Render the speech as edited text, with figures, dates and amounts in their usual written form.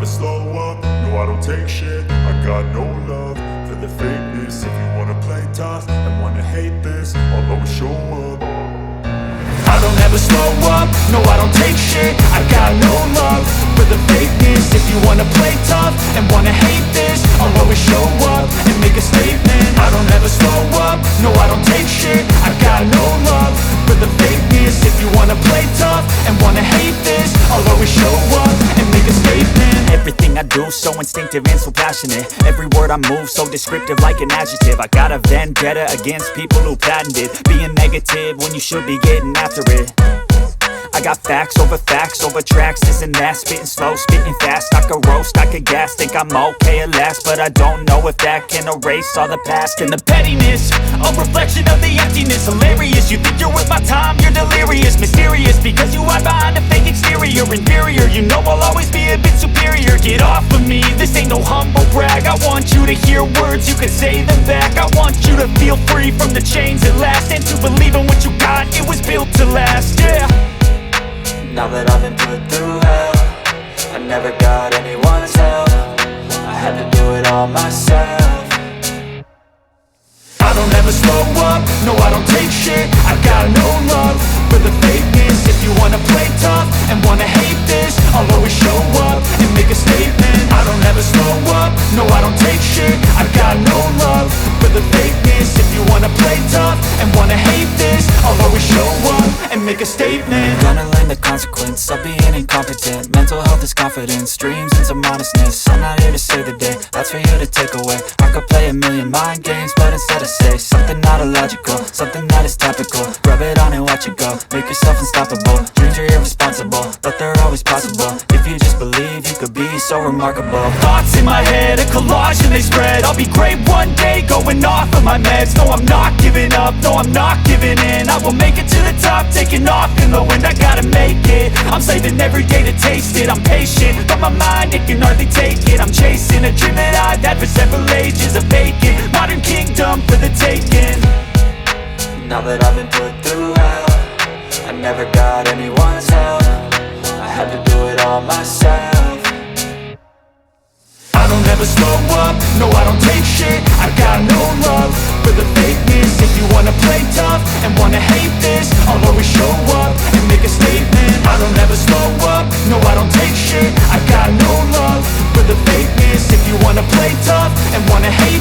slow up, no I don't take shit. I got no love for the fakeness. If you wanna play tough and wanna hate this, I'll always show up. I don't ever slow up, no I don't take shit. I got no love for the fakeness. If you wanna play tough and wanna hate this, I'll always show up and make a statement. I don't ever slow up, no I don't take shit. I got no love for the fakeness. If you wanna play tough and wanna hate this, I'll always show up and make a statement. Everything I do so instinctive and so passionate. Every word I move so descriptive like an adjective. I got a vendetta against people who patented being negative when you should be getting after it. I got facts over tracks, this and that. Spitting slow, spitting fast, I could roast, I could gas. Think I'm okay at last, but I don't know if that can erase all the past. And the pettiness, a reflection of the emptiness. Hilarious, you think you're worth my time, you're delirious. Mysterious, because you hide behind a fake exterior. Inferior, you know I'll always be a bit superior. Get off of me, this ain't no humble brag. I want you to hear words, you can say them back. I want you to feel free from the chains at last, and to believe in what you got, it was built to last, yeah. Now that I've been put through hell, I never got anyone's help. I had to do it all myself. I don't ever slow up, no I don't take shit. I got no love for the fakeness. If you wanna play tough and wanna hate this, I'll always show up and make a statement. I don't ever slow up, no I don't take shit. I got no love for the fakeness. If you wanna play tough and wanna hate this, I'll always show up and make a statement. Gonna learn the consequence of being incompetent. Mental health is confidence, dreams and some honestness. I'm not here to save the day, that's for you to take away. I could play a million mind games, but instead I say something not illogical, something that is topical. Rub it on and watch it go, make yourself unstoppable. Dreams are irresponsible, but they're always possible. If you just believe, you could be so remarkable. Thoughts in my head, a collage and they spread. I'll be great one day, going off of my meds. No, I'm not giving up, no, I'm not giving in. I will make it to the top, taking off in the wind. I gotta make it, I'm saving every day to taste it. I'm patient, but my mind, it can hardly take it. I'm chasing a dream that I've had for several ages. A vacant, modern kingdom for the taking. Now that I've been put through hell, I never got anyone's help. I had to do it all myself. I don't ever slow up, no I don't take shit. I got no love for the fakeness. If you wanna play tough and wanna hate this, I'll always show up and make a statement. I don't ever slow up, no I don't take shit. I got no love for the fakeness. If you wanna play tough and wanna hate